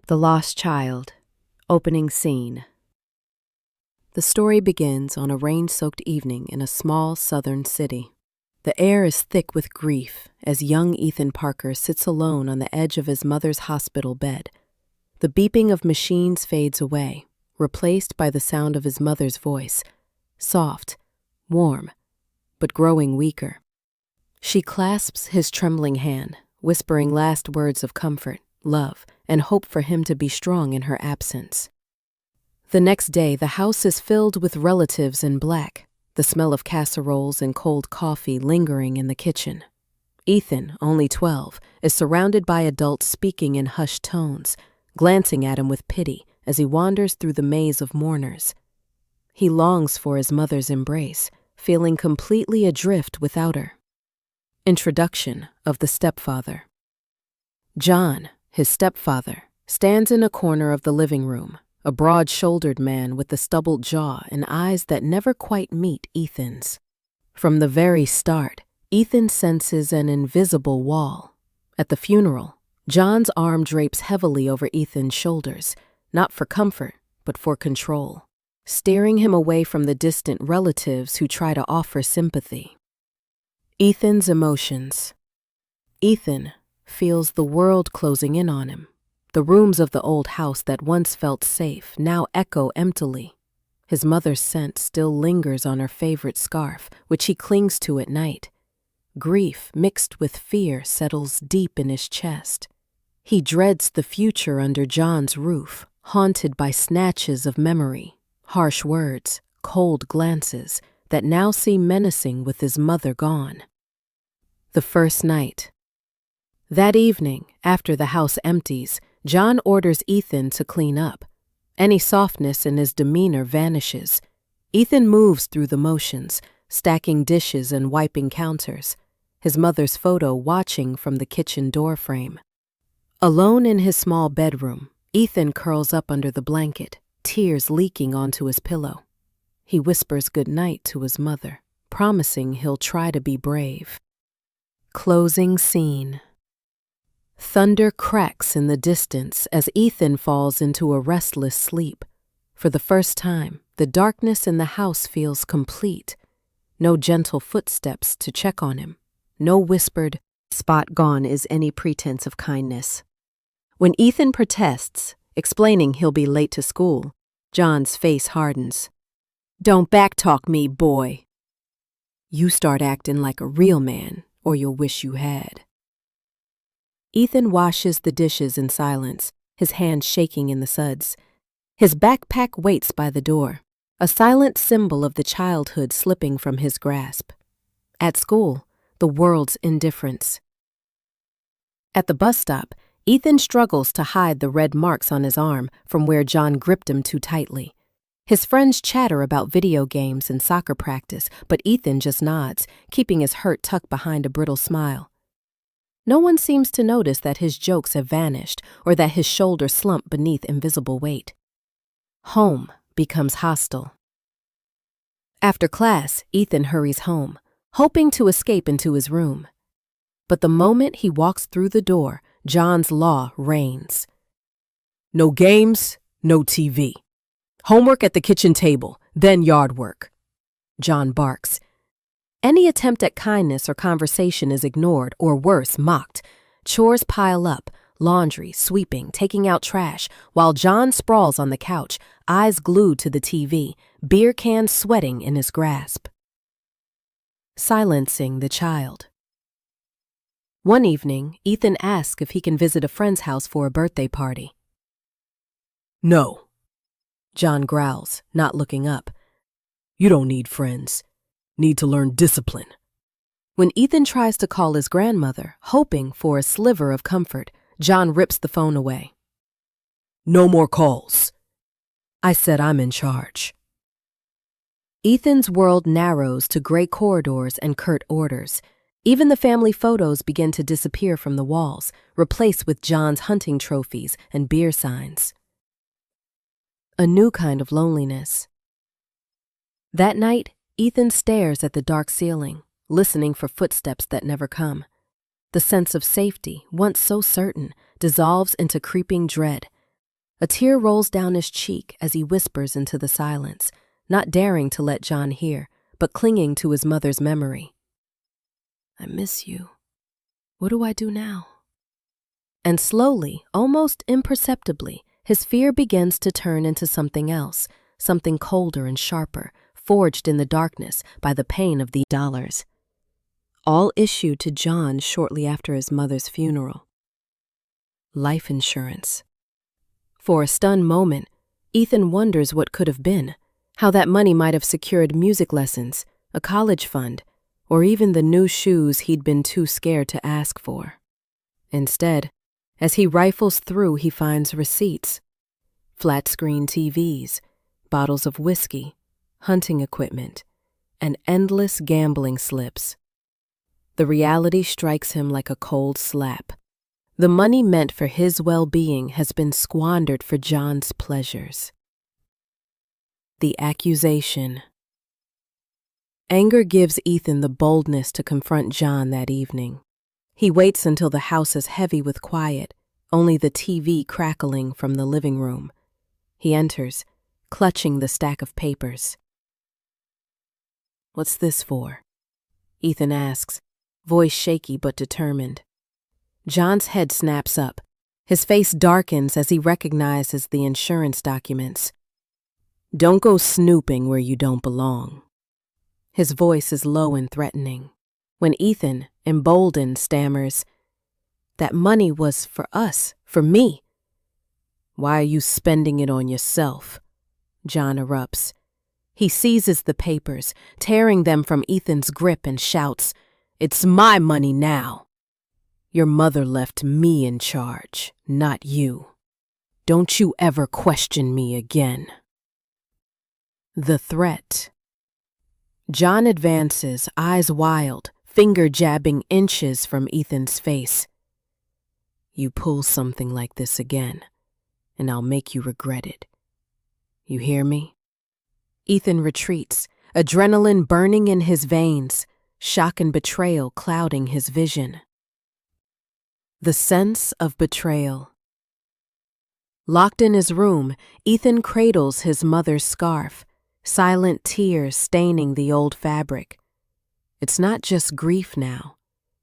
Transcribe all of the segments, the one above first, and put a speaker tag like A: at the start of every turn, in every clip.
A: The Lost Child. Opening scene. The story begins on a rain-soaked evening in a small southern city. The air is thick with grief as young Ethan Parker sits alone on the edge of his mother's hospital bed. The beeping of machines fades away, replaced by the sound of his mother's voice, soft, warm, but growing weaker. She clasps his trembling hand, whispering last words of comfort, love, and hope for him to be strong in her absence. The next day, the house is filled with relatives in black, the smell of casseroles and cold coffee lingering in the kitchen. Ethan, only 12, is surrounded by adults speaking in hushed tones, glancing at him with pity as he wanders through the maze of mourners. He longs for his mother's embrace, feeling completely adrift without her. Introduction of the Stepfather. John, his stepfather, stands in a corner of the living room, a broad-shouldered man with a stubbled jaw and eyes that never quite meet Ethan's. From the very start, Ethan senses an invisible wall. At the funeral, John's arm drapes heavily over Ethan's shoulders, not for comfort, but for control, steering him away from the distant relatives who try to offer sympathy. Ethan's emotions. Ethan feels the world closing in on him. The rooms of the old house that once felt safe now echo emptily. His mother's scent still lingers on her favorite scarf, which he clings to at night. Grief mixed with fear settles deep in his chest. He dreads the future under John's roof, haunted by snatches of memory, harsh words, cold glances that now seem menacing with his mother gone. The first night. That evening, after the house empties, John orders Ethan to clean up. Any softness in his demeanor vanishes. Ethan moves through the motions, stacking dishes and wiping counters, his mother's photo watching from the kitchen door frame. Alone in his small bedroom, Ethan curls up under the blanket, tears leaking onto his pillow. He whispers goodnight to his mother, promising he'll try to be brave. Closing scene. Thunder cracks in the distance as Ethan falls into a restless sleep. For the first time, the darkness in the house feels complete. No gentle footsteps to check on him. No whispered, "Spot gone," is any pretense of kindness. When Ethan protests, explaining he'll be late to school, John's face hardens. "Don't backtalk me, boy. You start acting like a real man, or you'll wish you had." Ethan washes the dishes in silence, his hands shaking in the suds. His backpack waits by the door, a silent symbol of the childhood slipping from his grasp. At school, the world's indifference. At the bus stop, Ethan struggles to hide the red marks on his arm from where John gripped him too tightly. His friends chatter about video games and soccer practice, but Ethan just nods, keeping his hurt tucked behind a brittle smile. No one seems to notice that his jokes have vanished or that his shoulders slump beneath invisible weight. Home becomes hostile. After class, Ethan hurries home, hoping to escape into his room. But the moment he walks through the door, John's law reigns. "No games, no TV. Homework at the kitchen table, then yard work," John barks. Any attempt at kindness or conversation is ignored or worse, mocked. Chores pile up, laundry, sweeping, taking out trash, while John sprawls on the couch, eyes glued to the TV, beer can sweating in his grasp. Silencing the child. One evening, Ethan asks if he can visit a friend's house for a birthday party. "No," John growls, not looking up. "You don't need friends. Need to learn discipline." When Ethan tries to call his grandmother, hoping for a sliver of comfort, John rips the phone away. "No more calls. I said I'm in charge." Ethan's world narrows to gray corridors and curt orders. Even the family photos begin to disappear from the walls, replaced with John's hunting trophies and beer signs. A new kind of loneliness. That night, Ethan stares at the dark ceiling, listening for footsteps that never come. The sense of safety, once so certain, dissolves into creeping dread. A tear rolls down his cheek as he whispers into the silence, not daring to let John hear, but clinging to his mother's memory. "I miss you. What do I do now?" And slowly, almost imperceptibly, his fear begins to turn into something else, something colder and sharper, forged in the darkness by the pain of the dollars. All issued to John shortly after his mother's funeral. Life insurance. For a stunned moment, Ethan wonders what could have been, how that money might have secured music lessons, a college fund, or even the new shoes he'd been too scared to ask for. Instead, as he rifles through, he finds receipts, flat-screen TVs, bottles of whiskey, hunting equipment, and endless gambling slips. The reality strikes him like a cold slap. The money meant for his well-being has been squandered for John's pleasures. The accusation. Anger gives Ethan the boldness to confront John that evening. He waits until the house is heavy with quiet, only the TV crackling from the living room. He enters, clutching the stack of papers. "What's this for?" Ethan asks, voice shaky but determined. John's head snaps up. His face darkens as he recognizes the insurance documents. "Don't go snooping where you don't belong." His voice is low and threatening. When Ethan, emboldened, stammers, "That money was for us, for me." "Why are you spending it on yourself?" John erupts. He seizes the papers, tearing them from Ethan's grip, and shouts, "It's my money now. Your mother left me in charge, not you. Don't you ever question me again." The threat. John advances, eyes wild, finger jabbing inches from Ethan's face. "You pull something like this again, and I'll make you regret it. You hear me?" Ethan retreats, adrenaline burning in his veins, shock and betrayal clouding his vision. The sense of betrayal. Locked in his room, Ethan cradles his mother's scarf, silent tears staining the old fabric. It's not just grief now,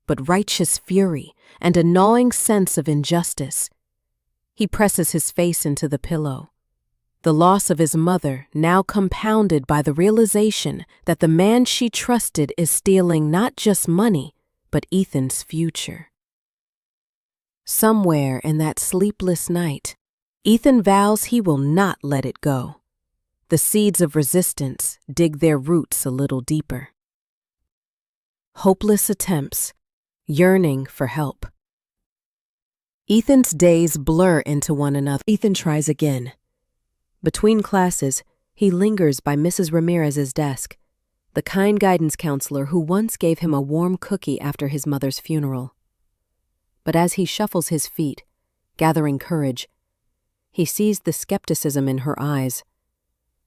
A: but righteous fury and a gnawing sense of injustice. He presses his face into the pillow. The loss of his mother now compounded by the realization that the man she trusted is stealing not just money, but Ethan's future. Somewhere in that sleepless night, Ethan vows he will not let it go. The seeds of resistance dig their roots a little deeper. Hopeless attempts, yearning for help. Ethan's days blur into one another. Ethan tries again. Between classes, he lingers by Mrs. Ramirez's desk, the kind guidance counselor who once gave him a warm cookie after his mother's funeral. But as he shuffles his feet, gathering courage, he sees the skepticism in her eyes,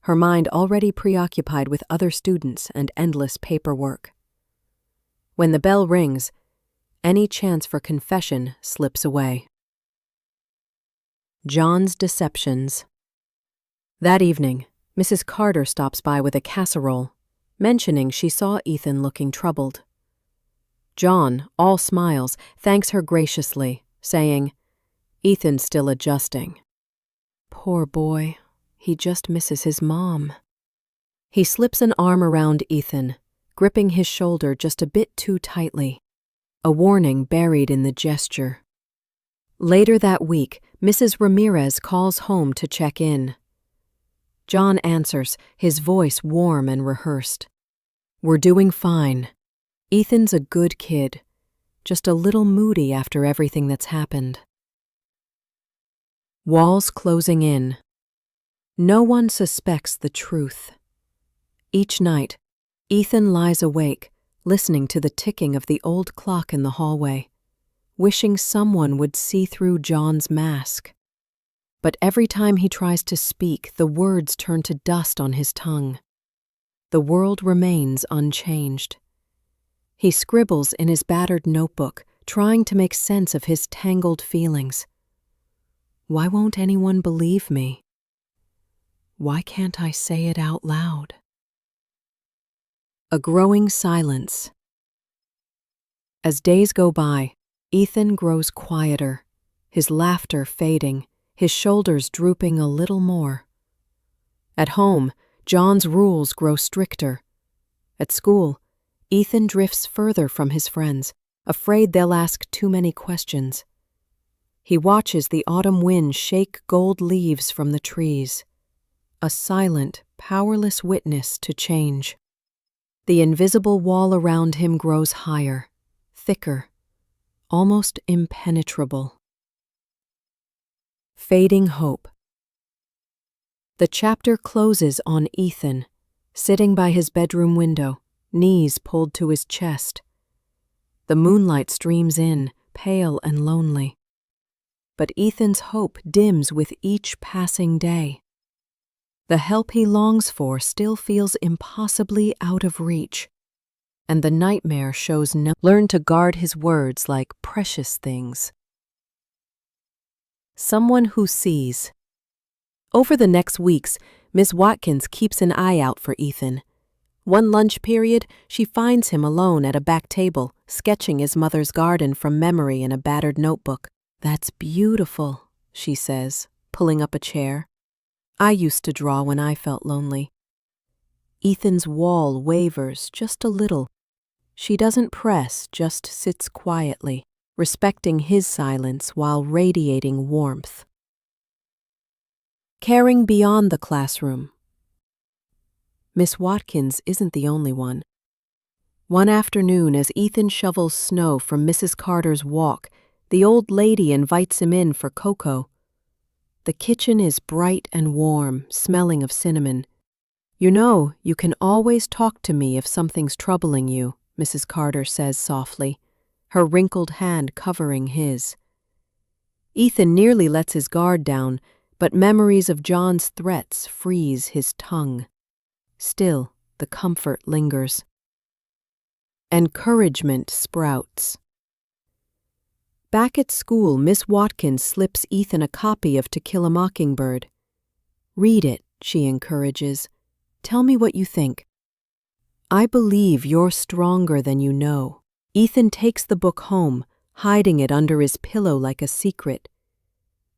A: her mind already preoccupied with other students and endless paperwork. When the bell rings, any chance for confession slips away. John's deceptions. That evening, Mrs. Carter stops by with a casserole, mentioning she saw Ethan looking troubled. John, all smiles, thanks her graciously, saying, "Ethan's still adjusting." Poor boy, he just misses his mom. He slips an arm around Ethan, gripping his shoulder just a bit too tightly, a warning buried in the gesture. Later that week, Mrs. Ramirez calls home to check in. John answers, his voice warm and rehearsed. "We're doing fine. Ethan's a good kid, just a little moody after everything that's happened." Walls closing in. No one suspects the truth. Each night, Ethan lies awake, listening to the ticking of the old clock in the hallway, wishing someone would see through John's mask. But every time he tries to speak, the words turn to dust on his tongue. The world remains unchanged. He scribbles in his battered notebook, trying to make sense of his tangled feelings. Why won't anyone believe me? Why can't I say it out loud? A growing silence. As days go by, Ethan grows quieter, his laughter fading, his shoulders drooping a little more. At home, John's rules grow stricter. At school, Ethan drifts further from his friends, afraid they'll ask too many questions. He watches the autumn wind shake gold leaves from the trees, a silent, powerless witness to change. The invisible wall around him grows higher, thicker, almost impenetrable. Fading hope. The chapter closes on Ethan, sitting by his bedroom window, knees pulled to his chest. The moonlight streams in, pale and lonely. But Ethan's hope dims with each passing day. The help he longs for still feels impossibly out of reach, and the nightmare shows no. Learn to guard his words like precious things. Someone who sees. Over the next weeks, Miss Watkins keeps an eye out for Ethan. One lunch period, she finds him alone at a back table, sketching his mother's garden from memory in a battered notebook. "That's beautiful," she says, pulling up a chair. "I used to draw when I felt lonely." Ethan's wall wavers just a little. She doesn't press, just sits quietly, respecting his silence while radiating warmth. Caring beyond the classroom. Miss Watkins isn't the only one. One afternoon, as Ethan shovels snow from Mrs. Carter's walk, the old lady invites him in for cocoa. The kitchen is bright and warm, smelling of cinnamon. "You know, you can always talk to me if something's troubling you," Mrs. Carter says softly, her wrinkled hand covering his. Ethan nearly lets his guard down, but memories of John's threats freeze his tongue. Still, the comfort lingers. Encouragement sprouts. Back at school, Miss Watkins slips Ethan a copy of To Kill a Mockingbird. "Read it," she encourages. "Tell me what you think." "I believe you're stronger than you know." Ethan takes the book home, hiding it under his pillow like a secret.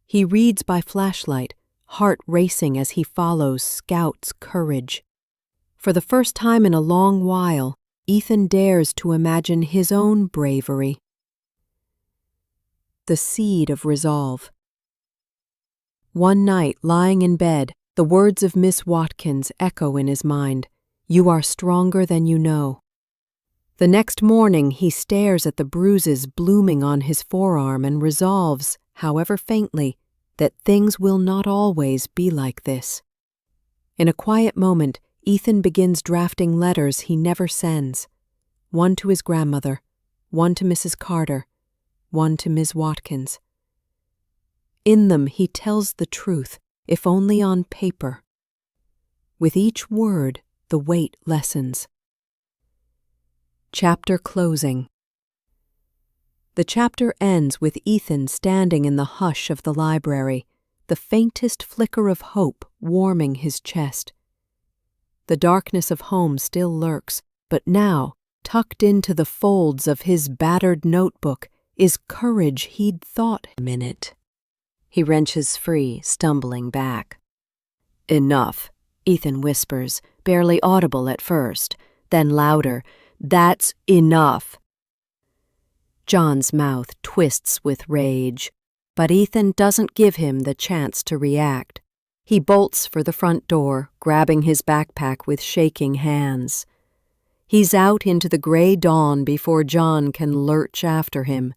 A: He reads by flashlight, heart racing as he follows Scout's courage. For the first time in a long while, Ethan dares to imagine his own bravery. The seed of resolve. One night, lying in bed, the words of Miss Watkins echo in his mind. "You are stronger than you know." The next morning, he stares at the bruises blooming on his forearm and resolves, however faintly, that things will not always be like this. In a quiet moment, Ethan begins drafting letters he never sends. One to his grandmother, one to Mrs. Carter, one to Miss Watkins. In them, he tells the truth, if only on paper. With each word, the weight lessens. Chapter closing. The chapter ends with Ethan standing in the hush of the library, the faintest flicker of hope warming his chest. The darkness of home still lurks, but now, tucked into the folds of his battered notebook, is courage he'd thought a minute. He wrenches free, stumbling back. "Enough," Ethan whispers, barely audible at first, then louder. "That's enough." John's mouth twists with rage, but Ethan doesn't give him the chance to react. He bolts for the front door, grabbing his backpack with shaking hands. He's out into the gray dawn before John can lurch after him.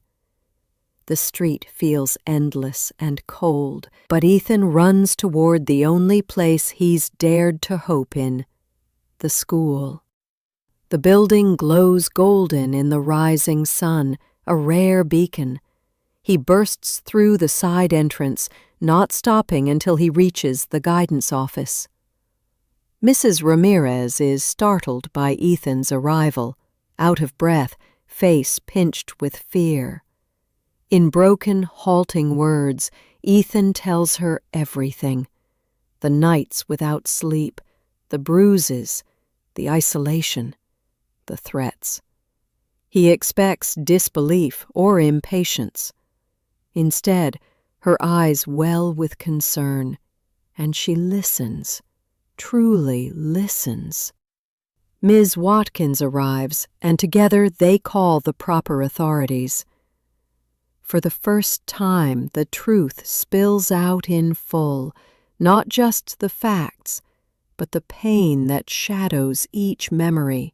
A: The street feels endless and cold, but Ethan runs toward the only place he's dared to hope in, the school. The building glows golden in the rising sun, a rare beacon. He bursts through the side entrance, not stopping until he reaches the guidance office. Mrs. Ramirez is startled by Ethan's arrival, out of breath, face pinched with fear. In broken, halting words, Ethan tells her everything. The nights without sleep, the bruises, the isolation, the threats. He expects disbelief or impatience. Instead, her eyes well with concern, and she listens, truly listens. Ms. Watkins arrives, and together they call the proper authorities. For the first time, the truth spills out in full, not just the facts, but the pain that shadows each memory.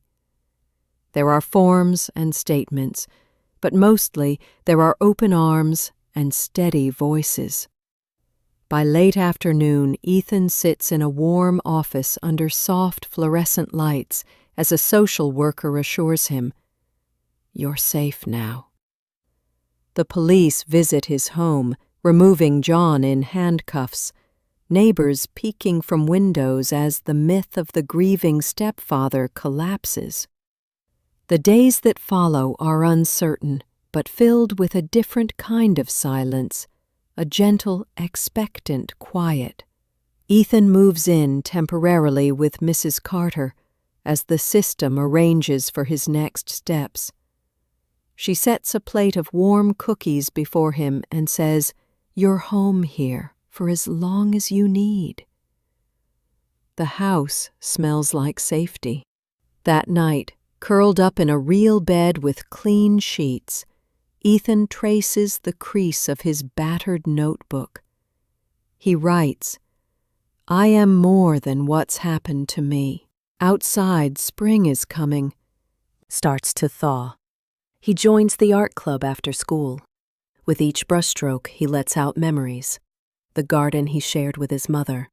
A: There are forms and statements, but mostly there are open arms and steady voices. By late afternoon, Ethan sits in a warm office under soft fluorescent lights as a social worker assures him, "You're safe now." The police visit his home, removing John in handcuffs, neighbors peeking from windows as the myth of the grieving stepfather collapses. The days that follow are uncertain, but filled with a different kind of silence, a gentle, expectant quiet. Ethan moves in temporarily with Mrs. Carter as the system arranges for his next steps. She sets a plate of warm cookies before him and says, "You're home here for as long as you need." The house smells like safety. That night, curled up in a real bed with clean sheets, Ethan traces the crease of his battered notebook. He writes, "I am more than what's happened to me. Outside, spring is coming." Starts to thaw. He joins the art club after school. With each brushstroke, he lets out memories. The garden he shared with his mother.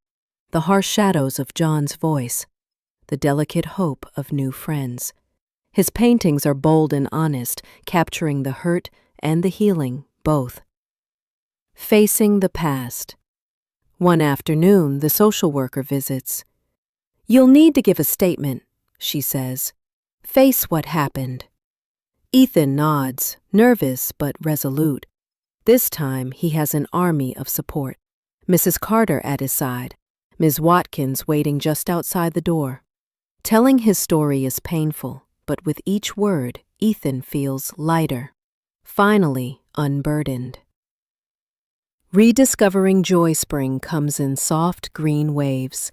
A: The harsh shadows of John's voice. The delicate hope of new friends. His paintings are bold and honest, capturing the hurt and the healing, both. Facing the past. One afternoon, the social worker visits. "You'll need to give a statement," she says. "Face what happened." Ethan nods, nervous but resolute. This time, he has an army of support. Mrs. Carter at his side, Ms. Watkins waiting just outside the door. Telling his story is painful, but with each word, Ethan feels lighter, finally unburdened. Rediscovering Joy Spring comes in soft green waves.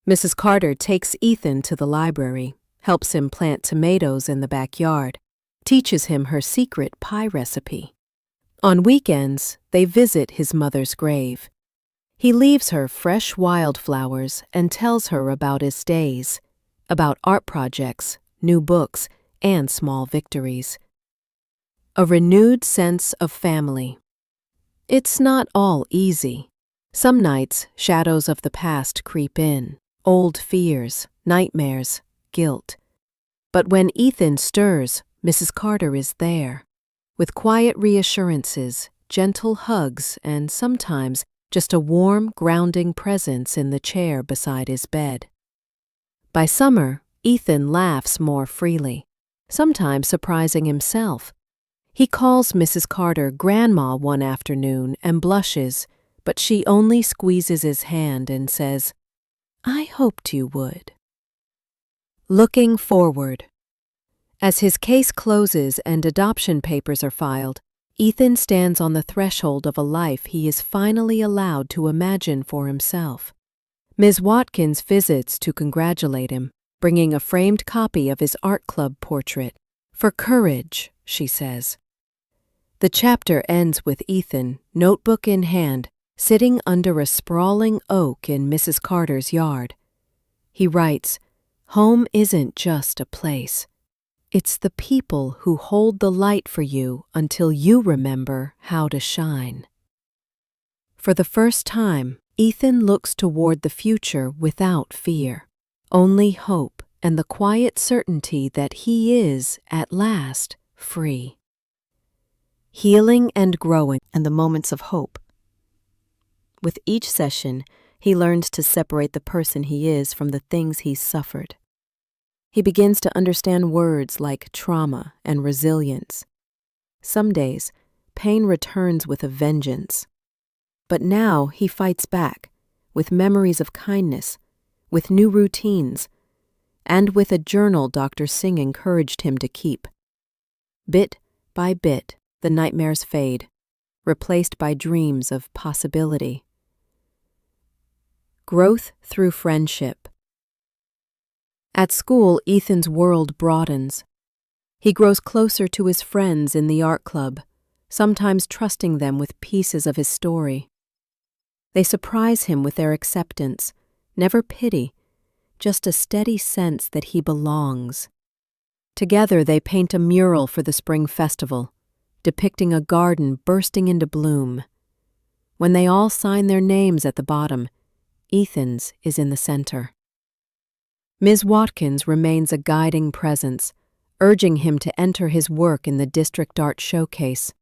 A: Mrs. Carter takes Ethan to the library, helps him plant tomatoes in the backyard, teaches him her secret pie recipe. On weekends, they visit his mother's grave. He leaves her fresh wildflowers and tells her about his days, about art projects, new books, and small victories. A renewed sense of family. It's not all easy. Some nights, shadows of the past creep in, old fears, nightmares, guilt. But when Ethan stirs, Mrs. Carter is there, with quiet reassurances, gentle hugs, and sometimes just a warm, grounding presence in the chair beside his bed. By summer, Ethan laughs more freely, sometimes surprising himself. He calls Mrs. Carter Grandma one afternoon and blushes, but she only squeezes his hand and says, "I hoped you would." Looking forward. As his case closes and adoption papers are filed, Ethan stands on the threshold of a life he is finally allowed to imagine for himself. Ms. Watkins visits to congratulate him, bringing a framed copy of his art club portrait. "For courage," she says. The chapter ends with Ethan, notebook in hand, sitting under a sprawling oak in Mrs. Carter's yard. He writes, "Home isn't just a place. It's the people who hold the light for you until you remember how to shine." For the first time, Ethan looks toward the future without fear, only hope and the quiet certainty that he is, at last, free. Healing and growing, and the moments of hope. With each session, he learns to separate the person he is from the things he's suffered. He begins to understand words like trauma and resilience. Some days, pain returns with a vengeance. But now he fights back, with memories of kindness, with new routines, and with a journal Dr. Singh encouraged him to keep. Bit by bit, the nightmares fade, replaced by dreams of possibility. Growth through friendship. At school, Ethan's world broadens. He grows closer to his friends in the art club, sometimes trusting them with pieces of his story. They surprise him with their acceptance, never pity, just a steady sense that he belongs. Together they paint a mural for the spring festival, depicting a garden bursting into bloom. When they all sign their names at the bottom, Ethan's is in the center. Ms. Watkins remains a guiding presence, urging him to enter his work in the district art showcase.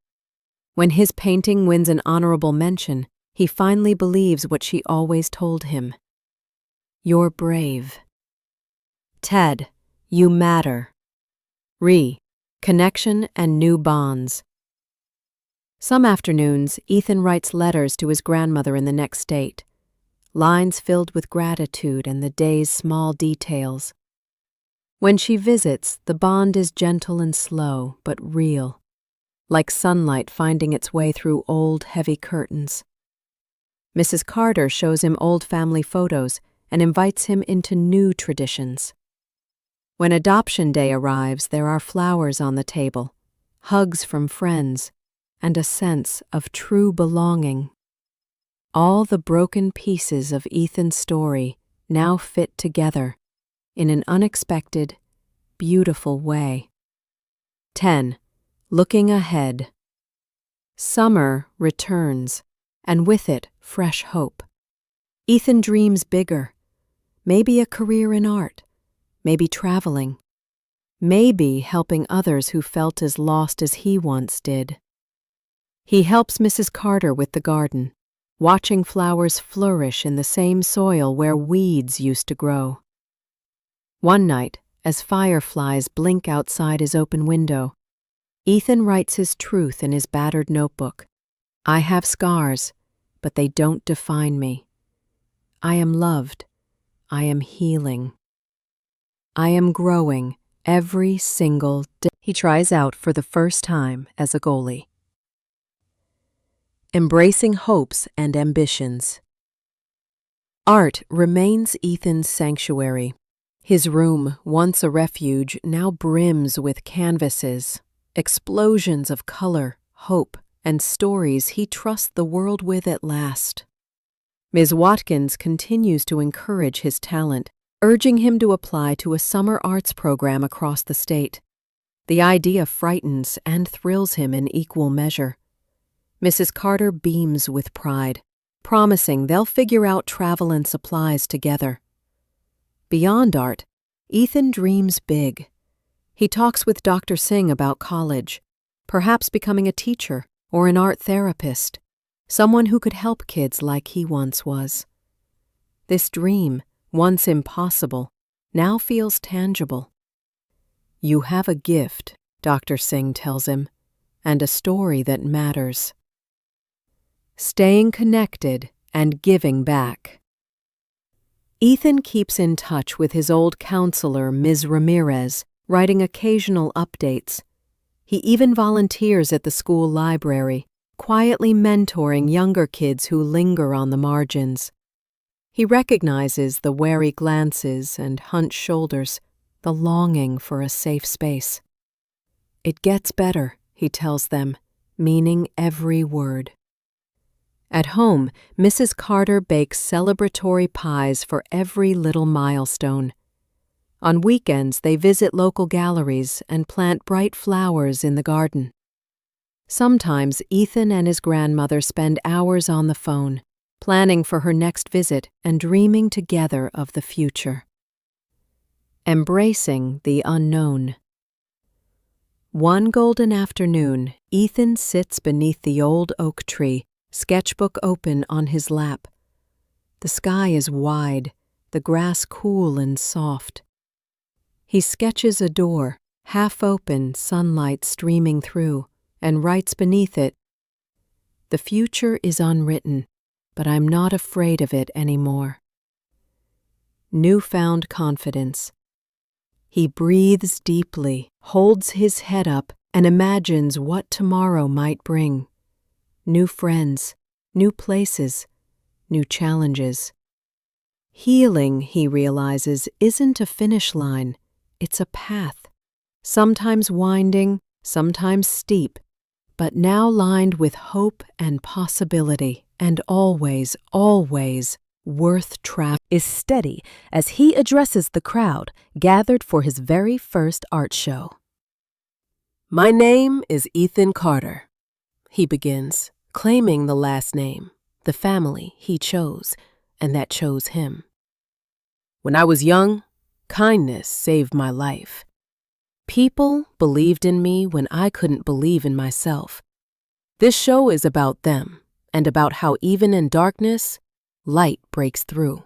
A: When his painting wins an honorable mention, he finally believes what she always told him. You're brave. Ted, you matter. Connection and new bonds. Some afternoons, Ethan writes letters to his grandmother in the next state, lines filled with gratitude and the day's small details. When she visits, the bond is gentle and slow, but real, like sunlight finding its way through old, heavy curtains. Mrs. Carter shows him old family photos and invites him into new traditions. When adoption day arrives, there are flowers on the table, hugs from friends, and a sense of true belonging. All the broken pieces of Ethan's story now fit together in an unexpected, beautiful way. 10. Looking ahead. Summer returns, and with it, fresh hope. Ethan dreams bigger. Maybe a career in art. Maybe traveling. Maybe helping others who felt as lost as he once did. He helps Mrs. Carter with the garden, watching flowers flourish in the same soil where weeds used to grow. One night, as fireflies blink outside his open window, Ethan writes his truth in his battered notebook. I have scars, but they don't define me. I am loved. I am healing. I am growing every single day. He tries out for the first time as a goalie. Embracing hopes and ambitions. Art remains Ethan's sanctuary. His room, once a refuge, now brims with canvases, explosions of color, hope, and stories he trusts the world with at last. Ms. Watkins continues to encourage his talent, urging him to apply to a summer arts program across the state. The idea frightens and thrills him in equal measure. Mrs. Carter beams with pride, promising they'll figure out travel and supplies together. Beyond art, Ethan dreams big. He talks with Dr. Singh about college, perhaps becoming a teacher or an art therapist, someone who could help kids like he once was. This dream, once impossible, now feels tangible. You have a gift, Dr. Singh tells him, and a story that matters. Staying connected and giving back. Ethan keeps in touch with his old counselor, Ms. Ramirez, writing occasional updates. He even volunteers at the school library, quietly mentoring younger kids who linger on the margins. He recognizes the wary glances and hunched shoulders, the longing for a safe space. It gets better, he tells them, meaning every word. At home, Mrs. Carter bakes celebratory pies for every little milestone. On weekends, they visit local galleries and plant bright flowers in the garden. Sometimes Ethan and his grandmother spend hours on the phone, planning for her next visit and dreaming together of the future. Embracing the unknown. One golden afternoon, Ethan sits beneath the old oak tree, sketchbook open on his lap. The sky is wide, the grass cool and soft. He sketches a door, half open, sunlight streaming through, and writes beneath it, The future is unwritten, but I'm not afraid of it anymore. Newfound confidence. He breathes deeply, holds his head up, and imagines what tomorrow might bring. New friends, new places, new challenges. Healing, he realizes, isn't a finish line, it's a path. Sometimes winding, sometimes steep, but now lined with hope and possibility, and always, always worth traveling.
B: Is steady as he addresses the crowd gathered for his very first art show.
A: My name is Ethan Carter, he begins, claiming the last name, the family he chose, and that chose him. When I was young, kindness saved my life. People believed in me when I couldn't believe in myself. This show is about them, and about how even in darkness, light breaks through.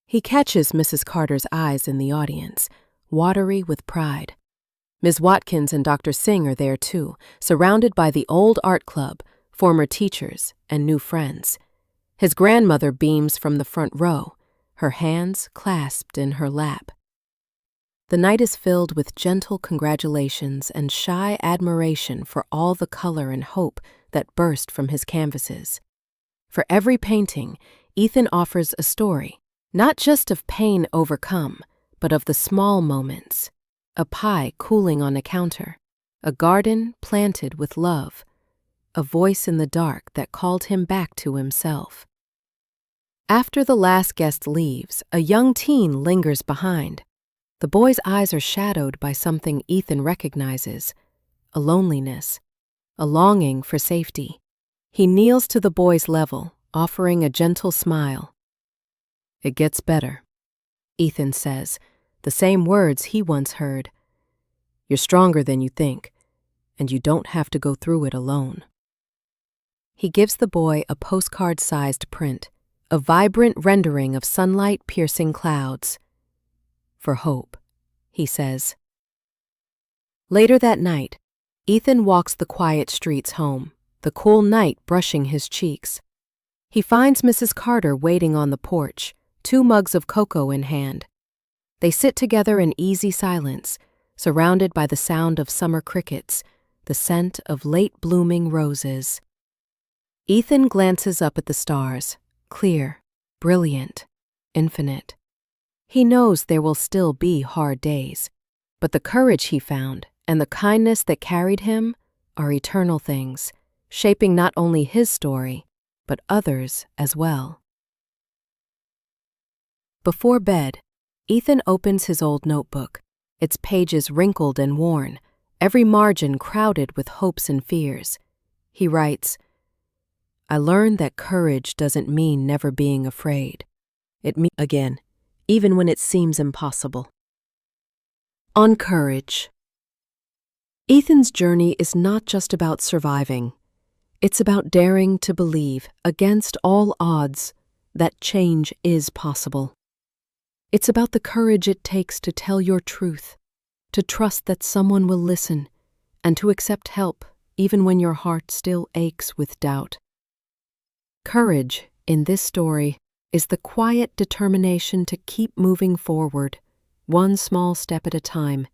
A: He catches Mrs. Carter's eyes in the audience, watery with pride. Ms. Watkins and Dr. Singh are there too, surrounded by the old art club, former teachers, and new friends. His grandmother beams from the front row, her hands clasped in her lap. The night is filled with gentle congratulations and shy admiration for all the color and hope that burst from his canvases. For every painting, Ethan offers a story, not just of pain overcome, but of the small moments. A pie cooling on a counter, a garden planted with love, a voice in the dark that called him back to himself. After the last guest leaves, a young teen lingers behind. The boy's eyes are shadowed by something Ethan recognizes, a loneliness, a longing for safety. He kneels to the boy's level, offering a gentle smile. It gets better, Ethan says, the same words he once heard. You're stronger than you think, and you don't have to go through it alone. He gives the boy a postcard-sized print, a vibrant rendering of sunlight-piercing clouds. For hope, he says. Later that night, Ethan walks the quiet streets home, the cool night brushing his cheeks. He finds Mrs. Carter waiting on the porch, 2 mugs of cocoa in hand. They sit together in easy silence, surrounded by the sound of summer crickets, the scent of late-blooming roses. Ethan glances up at the stars, clear, brilliant, infinite. He knows there will still be hard days, but the courage he found and the kindness that carried him are eternal things, shaping not only his story, but others as well. Before bed, Ethan opens his old notebook, its pages wrinkled and worn, every margin crowded with hopes and fears. He writes, I learned that courage doesn't mean never being afraid. It means again, even when it seems impossible. On courage. Ethan's journey is not just about surviving. It's about daring to believe, against all odds, that change is possible. It's about the courage it takes to tell your truth, to trust that someone will listen, and to accept help even when your heart still aches with doubt. Courage, in this story, is the quiet determination to keep moving forward, one small step at a time,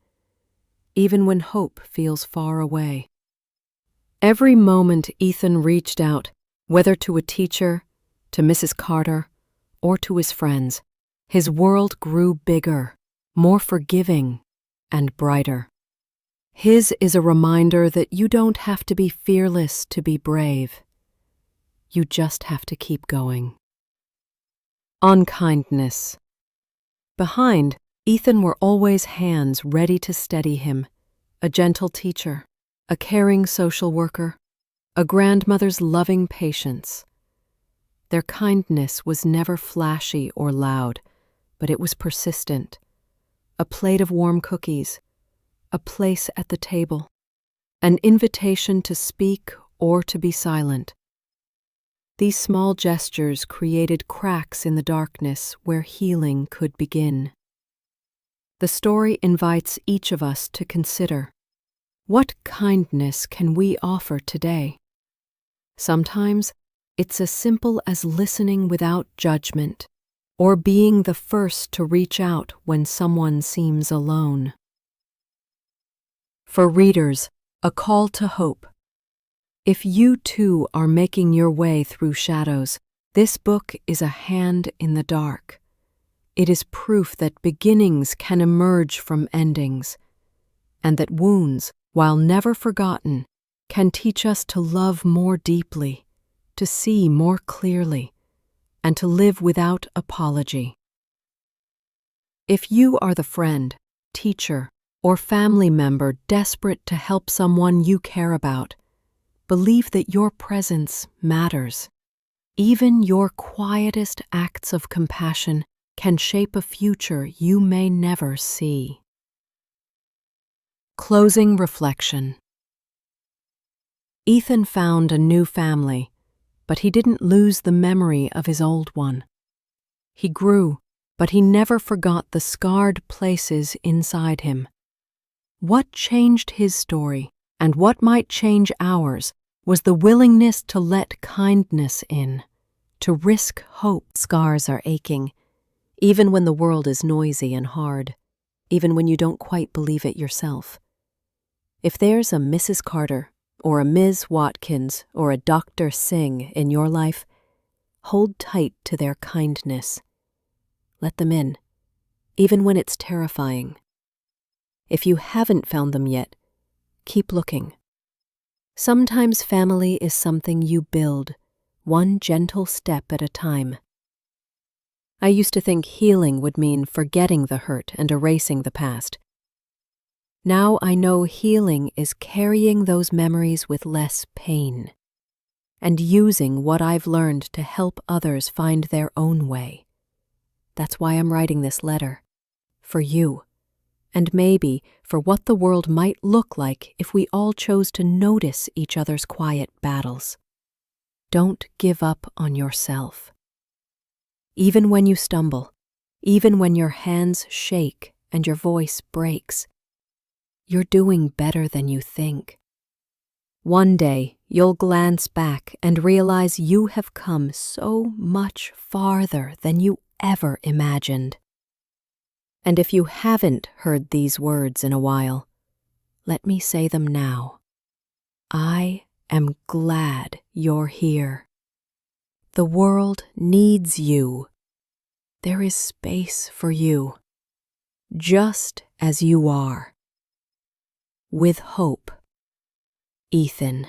A: even when hope feels far away. Every moment Ethan reached out, whether to a teacher, to Mrs. Carter, or to his friends, his world grew bigger, more forgiving, and brighter. His is a reminder that you don't have to be fearless to be brave. You just have to keep going. On kindness. Behind, Ethan were always hands ready to steady him, a gentle teacher, a caring social worker, a grandmother's loving patience. Their kindness was never flashy or loud, but it was persistent. A plate of warm cookies, a place at the table, an invitation to speak or to be silent. These small gestures created cracks in the darkness where healing could begin. The story invites each of us to consider, what kindness can we offer today? Sometimes it's as simple as listening without judgment, or being the first to reach out when someone seems alone. For readers, a call to hope. If you too are making your way through shadows, this book is a hand in the dark. It is proof that beginnings can emerge from endings, and that wounds, while never forgotten, can teach us to love more deeply, to see more clearly, and to live without apology. If you are the friend, teacher, or family member desperate to help someone you care about, believe that your presence matters. Even your quietest acts of compassion can shape a future you may never see. Closing reflection. Ethan found a new family, but he didn't lose the memory of his old one. He grew, but he never forgot the scarred places inside him. What changed his story, and what might change ours, was the willingness to let kindness in, to risk hope. Scars are aching, even when the world is noisy and hard, even when you don't quite believe it yourself. If there's a Mrs. Carter, or a Ms. Watkins, or a Dr. Singh in your life, hold tight to their kindness. Let them in, even when it's terrifying. If you haven't found them yet, keep looking. Sometimes family is something you build, one gentle step at a time. I used to think healing would mean forgetting the hurt and erasing the past. Now I know healing is carrying those memories with less pain, and using what I've learned to help others find their own way. That's why I'm writing this letter. For you. And maybe for what the world might look like if we all chose to notice each other's quiet battles. Don't give up on yourself. Even when you stumble, even when your hands shake and your voice breaks, you're doing better than you think. One day, you'll glance back and realize you have come so much farther than you ever imagined. And if you haven't heard these words in a while, let me say them now. I am glad you're here. The world needs you. There is space for you, just as you are. With hope, Ethan.